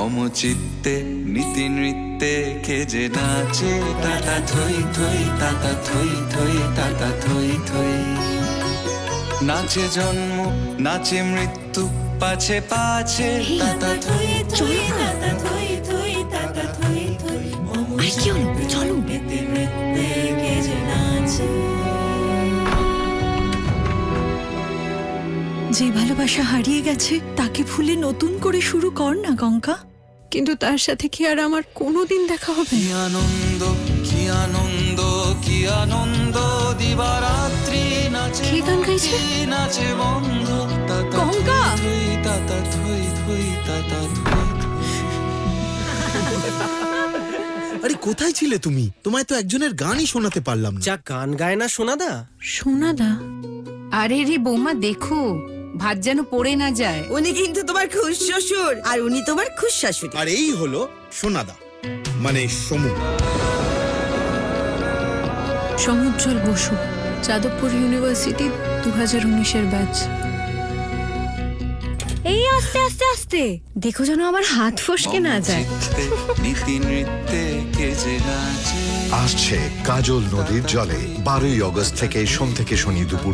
মম চিত্তে নীতি নৃত্যে কে যে নাচে তাতা থই থই তাতা থই থই তাতা থই থই। নাচে জন্ম নাচে মৃত্যু পাছে পাছে তাতা থই থই তাতা থই থই তাতা থই থই। চলো নীতি নৃত্যে কে যে নাচে। যে ভালোবাসা হারিয়ে গেছে তাকে ভুলে নতুন করে শুরু কর না গঙ্গা। কিন্তু তার সাথে কি আর আমার কোনোদিন দেখা হবে? কি আনন্দ কি আনন্দ কি আনন্দ দিবারাত্রি নাচে। কে গান গাইছে? নাচে বন্ধ গঙ্গা! তাতা থই থই তাতা থই। আরে কোথায় ছিলে তুমি? তোমায় তো একজনের গানই শোনাতে পারলাম না। যা গান গায় না সোনাদা। সোনাদা? আরে রে বৌমা দেখো, ভাত যেন পড়ে না যায়। উনি কিন্তু তোমার খুশ শ্বশুর আর উনি তোমার খুশ শাশুড়ি। আর এই হলো সোনাদা, মানে সমু। সমুজ্জ্বল বসু, যাদবপুর ইউনিভার্সিটি 2019-এর ব্যাচ। এই আস্তে আস্তে আস্তে দেখো যেন আমার হাত ফসকে না যায়। নীতি নৃত্যে কে যে নাচে। আসছে কাজল নদীর জলে 12ই আগস্ট থেকে সোম থেকে শনি দুপুর